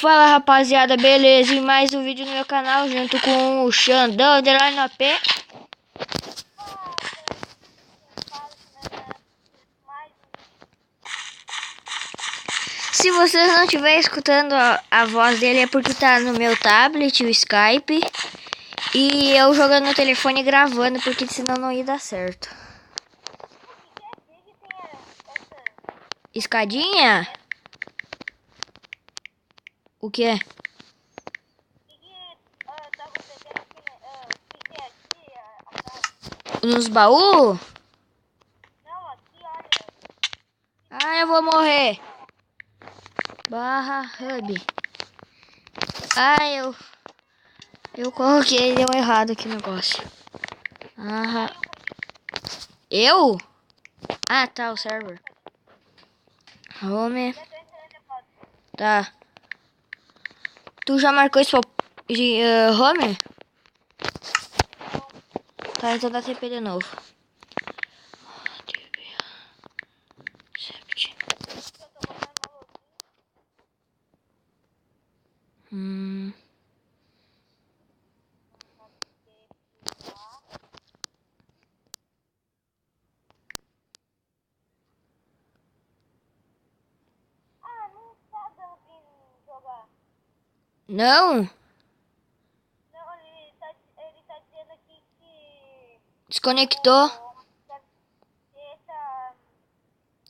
Fala rapaziada, beleza? E mais um vídeo no meu canal junto com o Xandão Underline AP. Se vocês não estiverem escutando a voz dele é porque tá no meu tablet, o Skype. E eu jogando no telefone e gravando, porque senão não ia dar certo. Escadinha? O que é? Nos baús? Ah, eu vou morrer. Barra hub. Ah, eu coloquei, deu errado aqui o negócio. Ah, eu? Ah, tá, o server. Home. Tá. Tu já marcou esse home? Tá, então dá TP de novo. Não? Não, ele tá dizendo aqui que Desconectou. tá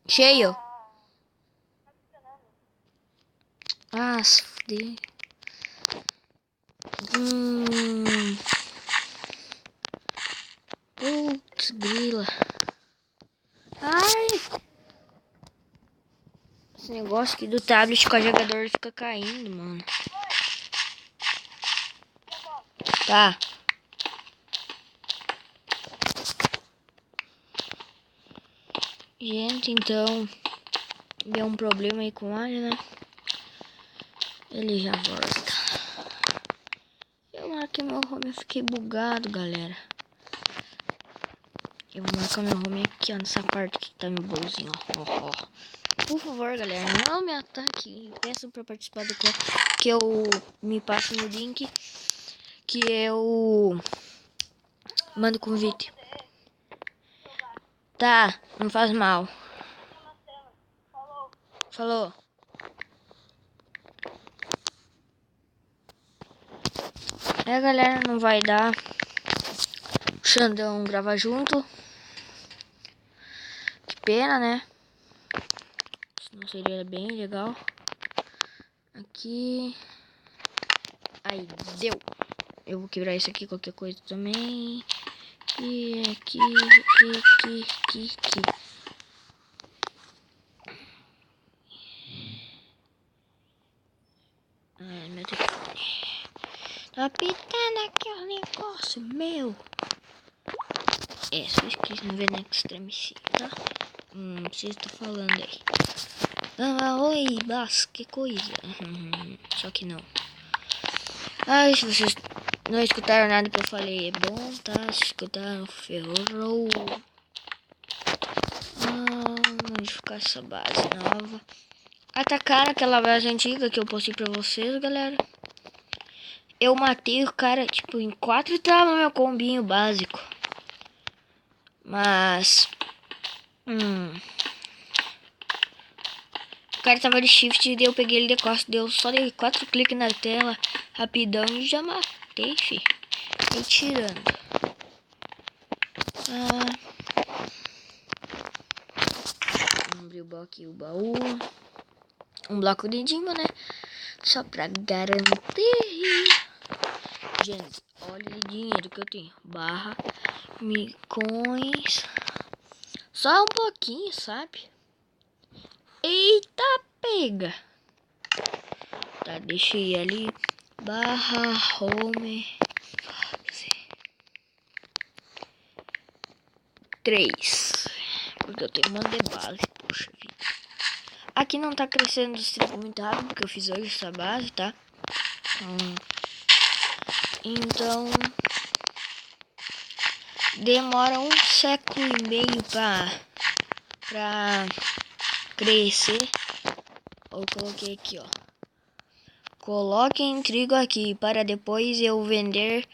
Cheio. funcionando. Ah, se fuder. Putz, grila. Ai. Esse negócio aqui do tablet com o jogador fica caindo, mano. Tá. Gente, então deu um problema aí com o áudio, né? Ele já volta. Eu marquei meu home, eu fiquei bugado, galera. Eu vou marcar meu home aqui, ó, nessa parte que tá meu bolzinho, ó. Por favor, galera, não me ataque. Peço pra participar do clã, que eu me passo no link, que eu mando convite. Tá, não faz mal. Falou. Galera, não vai dar o Xandão gravar junto. Que pena, né? Senão seria bem legal. Aqui. Aí, deu. Eu vou quebrar isso aqui, qualquer coisa também. E aqui. Ai, meu Deus. Tá pitando aqui o negócio, meu. Só esqueci no ver na Extreme C, tá? Vocês estão falando aí. Oi, Bas, que coisa. Só que não. Ai, se vocês não escutaram nada que eu falei, é bom, tá? Se escutaram, ferrou. Modificar essa base nova. Atacaram aquela base antiga que eu postei pra vocês, galera. Eu matei o cara, tipo, em 4 tava meu combinho básico. Mas... o cara tava de shift e eu peguei ele de costas. Só dei 4 cliques na tela, rapidão, e já matei, fi. E tirando. Vamos abrir o baú. Um bloco de dima, né? Só pra garantir. Gente, olha o dinheiro que eu tenho. Barra, micões. Só um pouquinho, sabe? Eita, pega. Tá, deixei ali. Barra, home. 3. Porque eu tenho um monte de base. Poxa vida. Aqui não tá crescendo muito rápido, porque eu fiz hoje essa base, tá? Então demora 1 século e meio pra crescer. Eu coloquei aqui, ó. Coloquem trigo aqui para depois eu vender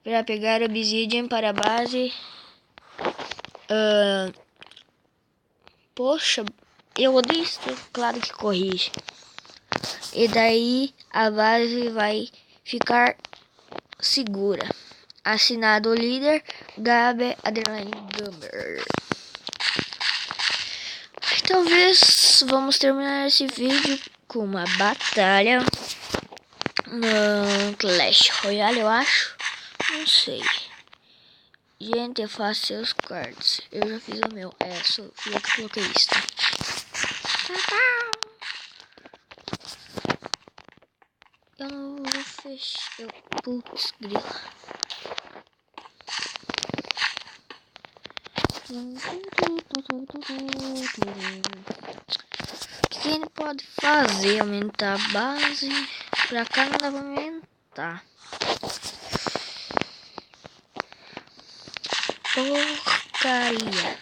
para pegar obsidian para a base. Poxa, eu odeio esse teclado que corrige. E daí a base vai ficar segura. Assinado o líder, Gabe Adeline Gumber. Talvez vamos terminar esse vídeo com uma batalha no Clash Royale, eu acho. Não sei. Gente, eu faço seus cards. Eu já fiz o meu. Fui eu que coloquei isso, tá? Eu não vou fechar. Putz, grila. O que ele pode fazer? Aumentar a base. Pra cá não dá pra aumentar. Porcaria.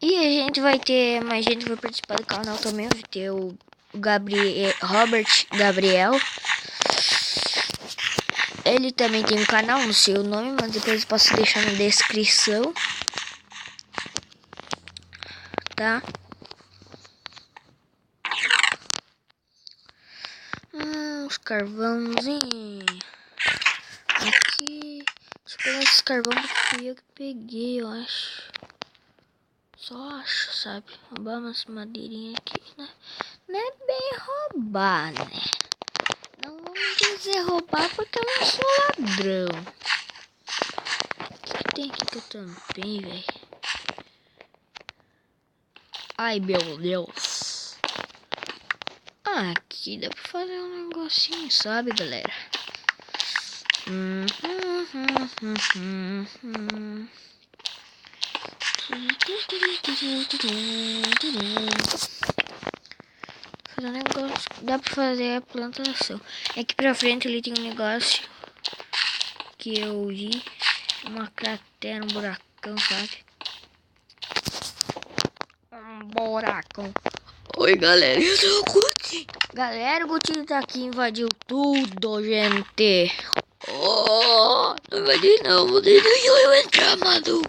E a gente vai ter mais gente que vai participar do canal também. Vai ter o Robert Gabriel. Ele também tem um canal, não sei o nome, mas depois eu posso deixar na descrição. Tá? Os carvãozinhos. Aqui. Deixa eu pegar esses carvões que fui eu que peguei, eu acho. Só acho, sabe? Roubar umas madeirinhas aqui, né? Não é bem roubar, né? Não vamos dizer roubar porque eu não sou ladrão. O que tem aqui que eu tampei, velho? Ai, meu Deus. Aqui dá pra fazer um negocinho, sabe, galera? Fazer um negócio, dá pra fazer a plantação. Aqui pra frente ali tem um negócio que eu vi, uma cratera, um buracão, sabe? Um buracão. Oi, galera, eu sou o Guti. Galera, o Guti tá aqui, invadiu tudo, gente. Oh, não invadi não, vou deixar eu entrar, maluco.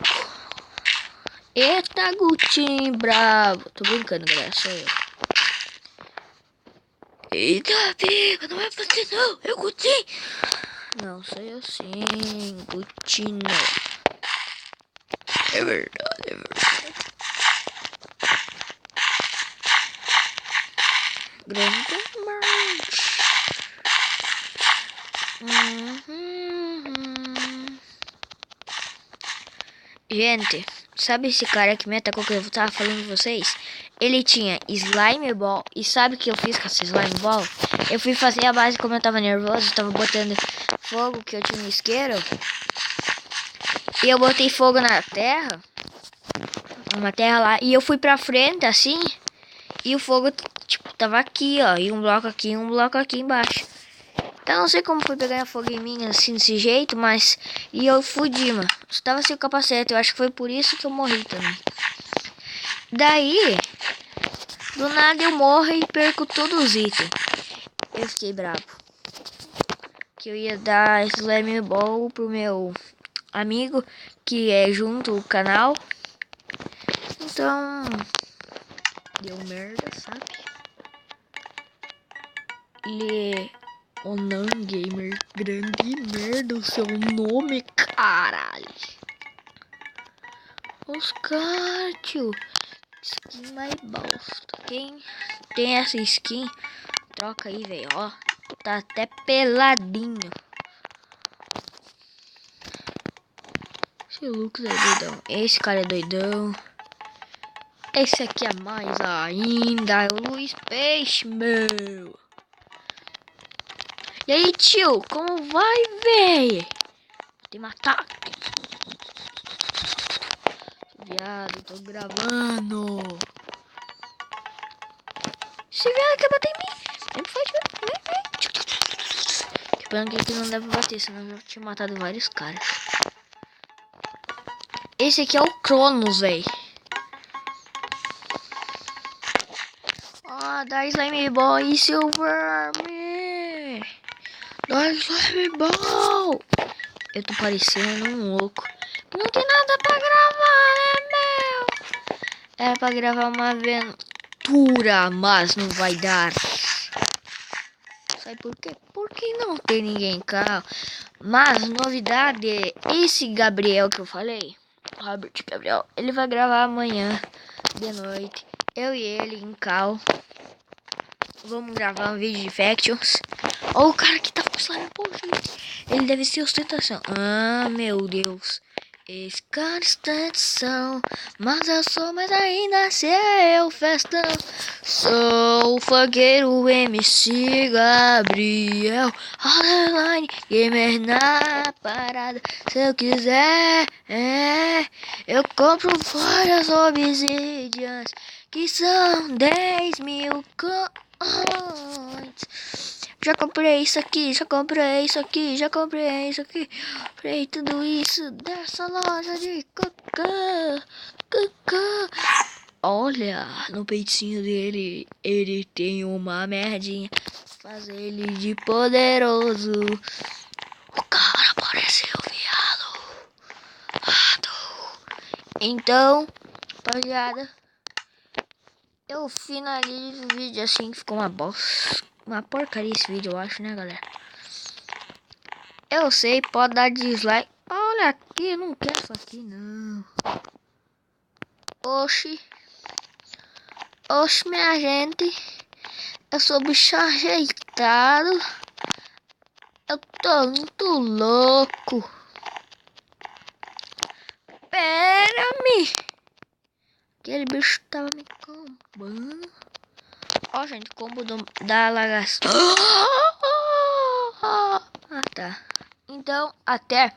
Eita, Gutinho bravo. Tô brincando, galera, sou eu. Eita, pega, não vai fazer não, é o Gutinho. Não, sou eu sim, Gutinho. É verdade, é verdade. Grande marcha. Gente, sabe esse cara que me atacou que eu tava falando pra vocês? Ele tinha slime ball. E sabe o que eu fiz com essa slime ball? Eu fui fazer a base como eu tava nervoso. Eu tava botando fogo que eu tinha no isqueiro. E eu botei fogo na terra. Uma terra lá. E eu fui pra frente assim. E o fogo, tipo, tava aqui, ó. E um bloco aqui e um bloco aqui embaixo. Eu não sei como foi pegar fogo em mim assim, desse jeito, mas... E eu fudi, mano. Eu tava sem o capacete. Eu acho que foi por isso que eu morri também. Daí... Do nada eu morro e perco todos os itens. Eu fiquei bravo. Que eu ia dar slime ball pro meu amigo, que é junto o canal. Então... Deu merda, sabe? Ele é... Onan Gamer, grande merda o seu nome, caralho. Oscar, tio. Skin mais bosta. Quem tem essa skin, troca aí, velho, ó. Tá até peladinho. Esse Lucas é doidão. Esse cara é doidão. Esse aqui é mais ainda. É o Luiz Peixe, meu. E aí, tio, como vai, véi? Tem que matar. Viado, tô gravando. Esse viado quer bater em mim. Vem, esperando que aqui não deve bater, senão eu já tinha matado vários caras. Esse aqui é o Cronos, velho. Ah, da Slime Ball e Silverme. Da Slime Ball. Eu tô parecendo um louco. Não tem nada pra gravar, né, meu? Era pra gravar uma aventura, mas não vai dar. Sabe por quê? Porque não tem ninguém em carro. Mas, novidade, esse Gabriel que eu falei, Robert Gabriel, ele vai gravar amanhã de noite. Eu e ele em carro. Vamos gravar um vídeo de Factions. Ó, o cara que tá com slime, pô, gente. Ele deve ser ostentação. Ah, meu Deus. Esse cara está edição. Mas eu sou, mas ainda se eu festão. Sou o funkeiro MC Gabriel. Underline gamer na parada. Se eu quiser, eu compro várias obsidians. Que são 10 mil coins. Já comprei isso aqui, já comprei isso aqui, já comprei isso aqui. Comprei tudo isso dessa loja de cocô. Olha, no peitinho dele, ele tem uma merdinha. Faz ele de poderoso. O cara pareceu viado. Então, rapaziada, eu finalizo o vídeo assim, que ficou uma bosta. Uma porcaria esse vídeo, eu acho, né, galera? Eu sei, pode dar dislike. Olha aqui, eu não quero isso aqui, não. Oxi. Oxi, minha gente. Eu sou bicho ajeitado. Eu tô muito louco. Pera-me. Aquele bicho tava me combando. Ó, gente, combo da lagação. Ah, tá. Então, até